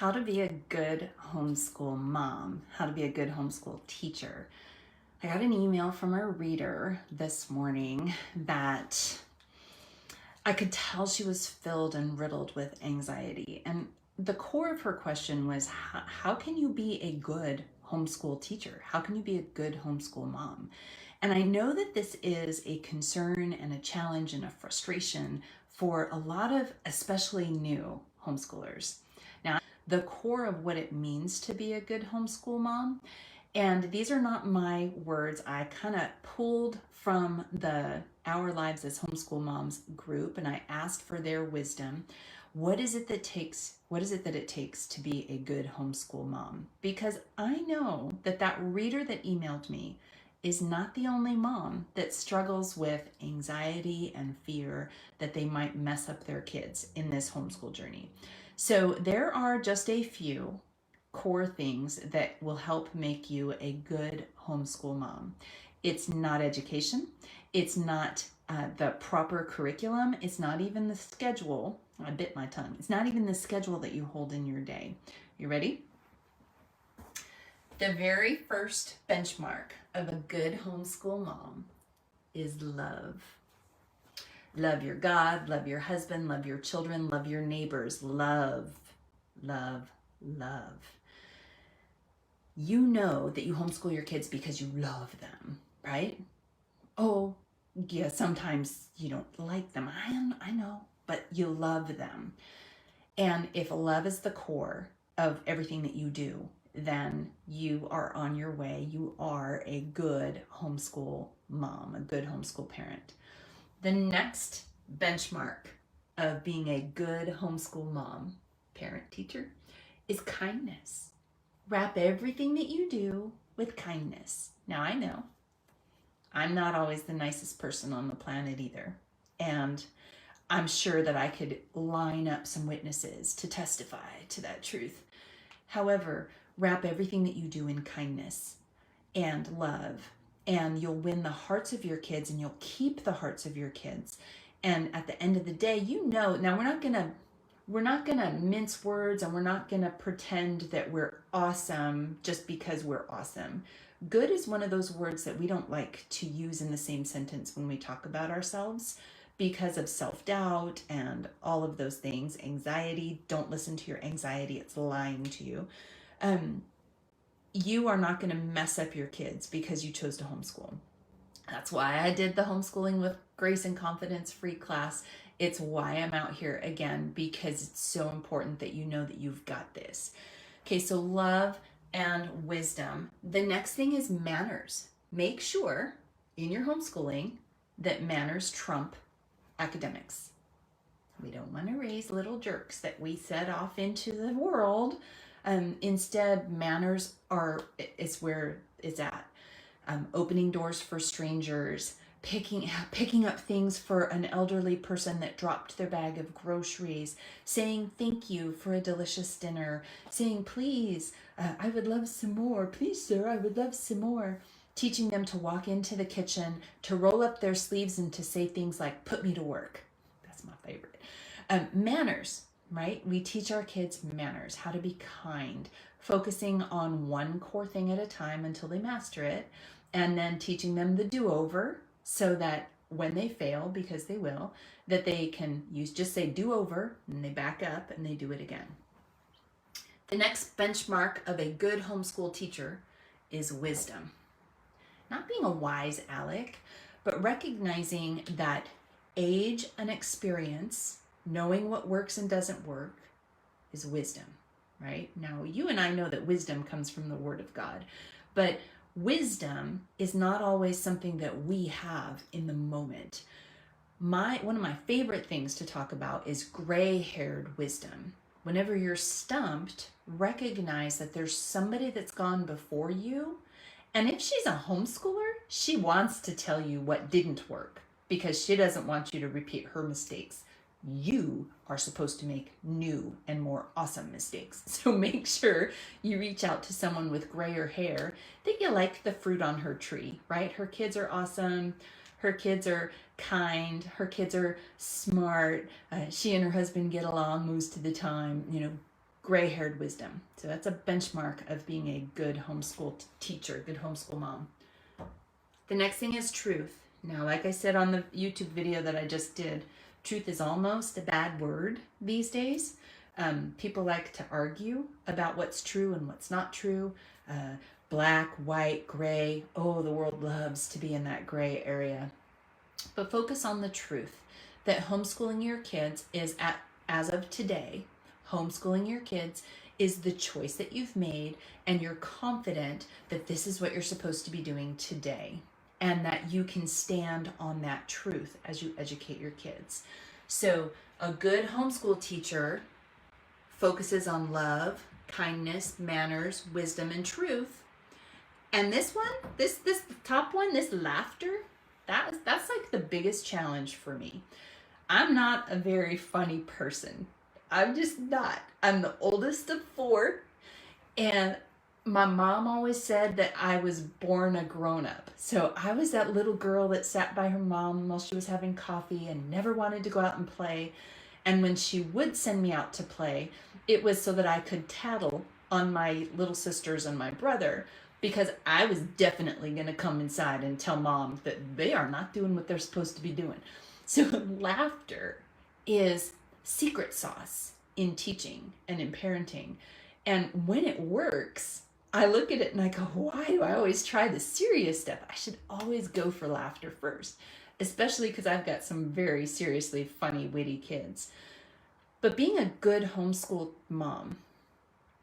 how to be a good homeschool mom, how to be a good homeschool teacher. I got an email from a reader this morning that I could tell she was filled and riddled with anxiety. And the core of her question was, how can you be a good homeschool teacher? How can you be a good homeschool mom? And I know that this is a concern and a challenge and a frustration for a lot of especially new homeschoolers. Now, the core of what it means to be a good homeschool mom, and these are not my words, I kind of pulled from the Our Lives as Homeschool Moms group and I asked for their wisdom. What is it that it takes to be a good homeschool mom? Because I know that that reader that emailed me is not the only mom that struggles with anxiety and fear that they might mess up their kids in this homeschool journey. So there are just a few core things that will help make you a good homeschool mom. It's not education. It's not the proper curriculum. It's not even the schedule. I bit my tongue. It's not even the schedule that you hold in your day. You ready? The very first benchmark of a good homeschool mom is love. Love your God, love your husband, love your children, love your neighbors. Love, love, love. You know that you homeschool your kids because you love them, right? Oh, yeah, sometimes you don't like them. I know, but you love them. And if love is the core of everything that you do, then you are on your way. You are a good homeschool mom, a good homeschool parent. The next benchmark of being a good homeschool mom, parent, teacher, is kindness. Wrap everything that you do with kindness. Now, I know I'm not always the nicest person on the planet either. And I'm sure that I could line up some witnesses to testify to that truth. However, wrap everything that you do in kindness and love, and you'll win the hearts of your kids and you'll keep the hearts of your kids. And at the end of the day, now we're not gonna mince words and we're not gonna pretend that we're awesome just because we're awesome. Good is one of those words that we don't like to use in the same sentence when we talk about ourselves because of self-doubt and all of those things. Anxiety, don't listen to your anxiety, it's lying to you. You are not gonna mess up your kids because you chose to homeschool. That's why I did the Homeschooling with Grace and Confidence free class. It's why I'm out here again, because it's so important that you know that you've got this. Okay, so love and wisdom. The next thing is manners. Make sure in your homeschooling that manners trump academics. We don't want to raise little jerks that we set off into the world. Instead, manners is where it's at. Opening doors for strangers, picking up things for an elderly person that dropped their bag of groceries, saying thank you for a delicious dinner, saying please, I would love some more. Please, sir, I would love some more. Teaching them to walk into the kitchen, to roll up their sleeves and to say things like, put me to work. That's my favorite. Manners, right? We teach our kids manners, how to be kind, focusing on one core thing at a time until they master it, and then teaching them the do-over so that when they fail, because they will, that they can just say do-over and they back up and they do it again. The next benchmark of a good homeschool teacher is wisdom. Not being a wise Alec, but recognizing that age and experience, knowing what works and doesn't work, is wisdom, right? Now, you and I know that wisdom comes from the Word of God, but wisdom is not always something that we have in the moment. One of my favorite things to talk about is gray-haired wisdom. Whenever you're stumped, recognize that there's somebody that's gone before you, and if she's a homeschooler, she wants to tell you what didn't work because she doesn't want you to repeat her mistakes. You are supposed to make new and more awesome mistakes. So make sure you reach out to someone with grayer hair that you like the fruit on her tree, right? Her kids are awesome. Her kids are kind. Her kids are smart. She and her husband get along most of the time. gray-haired wisdom. So that's a benchmark of being a good homeschool teacher, good homeschool mom. The next thing is truth. Now, like I said on the YouTube video that I just did, truth is almost a bad word these days. People like to argue about what's true and what's not true. Black, white, gray. Oh, the world loves to be in that gray area. But focus on the truth that homeschooling your kids is, as of today, homeschooling your kids is the choice that you've made, and you're confident that this is what you're supposed to be doing today, and that you can stand on that truth as you educate your kids. So a good homeschool teacher focuses on love, kindness, manners, wisdom, and truth. And this one, this top one, this laughter, that's like the biggest challenge for me. I'm not a very funny person. I'm just not. I'm the oldest of 4, and my mom always said that I was born a grown-up. So I was that little girl that sat by her mom while she was having coffee and never wanted to go out and play. And when she would send me out to play, it was so that I could tattle on my little sisters and my brother, because I was definitely going to come inside and tell mom that they are not doing what they're supposed to be doing. So laughter is secret sauce in teaching and in parenting. And when it works, I look at it and I go, why do I always try the serious stuff? I should always go for laughter first, especially because I've got some very seriously funny, witty kids. But being a good homeschool mom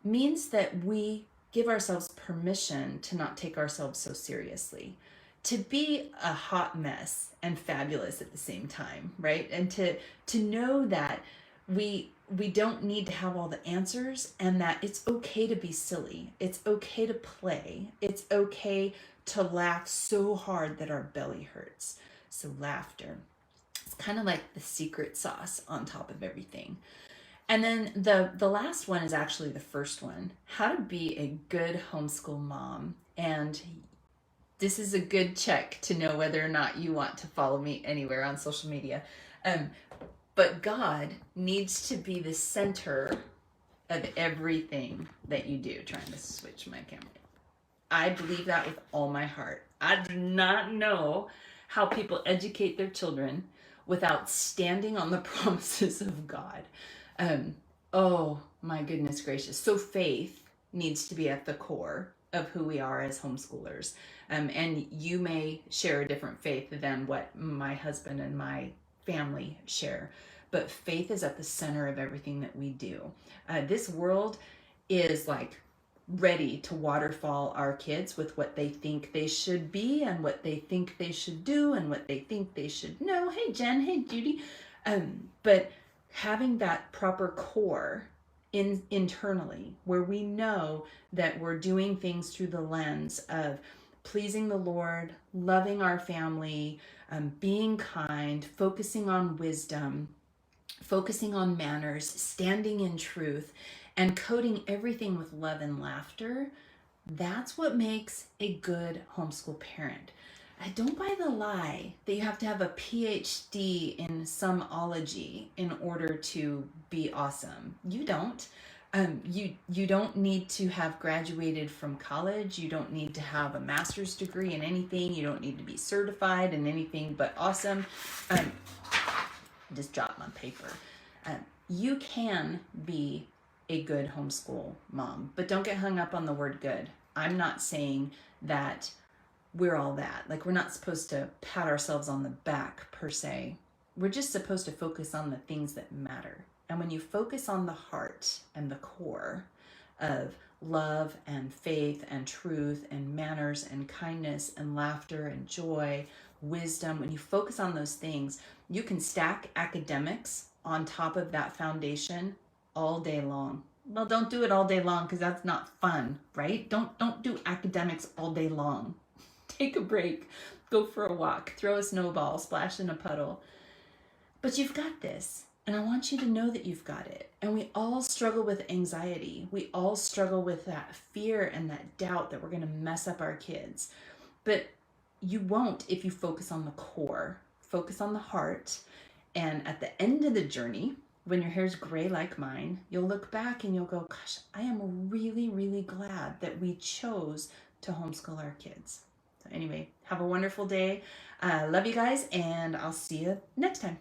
means that we give ourselves permission to not take ourselves so seriously, to be a hot mess and fabulous at the same time, right? And to know that we don't need to have all the answers, and that it's okay to be silly. It's okay to play. It's okay to laugh so hard that our belly hurts. So laughter, it's kind of like the secret sauce on top of everything. And then the last one is actually the first one, how to be a good homeschool mom. And this is a good check to know whether or not you want to follow me anywhere on social media. But God needs to be the center of everything that you do. Trying to switch my camera. I believe that with all my heart. I do not know how people educate their children without standing on the promises of God. Oh my goodness gracious. So faith needs to be at the core of who we are as homeschoolers. And you may share a different faith than what my husband and my family share, but faith is at the center of everything that we do. This world is like ready to waterfall our kids with what they think they should be and what they think they should do and what they think they should know. Hey Jen, hey Judy. But having that proper core internally, where we know that we're doing things through the lens of pleasing the Lord, loving our family, being kind, focusing on wisdom, focusing on manners, standing in truth, and coating everything with love and laughter, that's what makes a good homeschool parent. Don't buy the lie that you have to have a PhD in someology in order to be awesome. You don't. You don't need to have graduated from college. You don't need to have a master's degree in anything. You don't need to be certified in anything but awesome. Just dropped my paper. You can be a good homeschool mom, but don't get hung up on the word good. I'm not saying that we're all that. Like, we're not supposed to pat ourselves on the back per se. We're just supposed to focus on the things that matter. And when you focus on the heart and the core of love and faith and truth and manners and kindness and laughter and joy, wisdom, when you focus on those things, you can stack academics on top of that foundation all day long. Well, don't do it all day long, because that's not fun, right? Don't do academics all day long. Take a break, go for a walk, throw a snowball, splash in a puddle. But you've got this, and I want you to know that you've got it. And we all struggle with anxiety. We all struggle with that fear and that doubt that we're going to mess up our kids. But you won't if you focus on the core, focus on the heart. And at the end of the journey, when your hair's gray like mine, you'll look back and you'll go, gosh, I am really, really glad that we chose to homeschool our kids. So anyway, have a wonderful day. Love you guys, and I'll see you next time.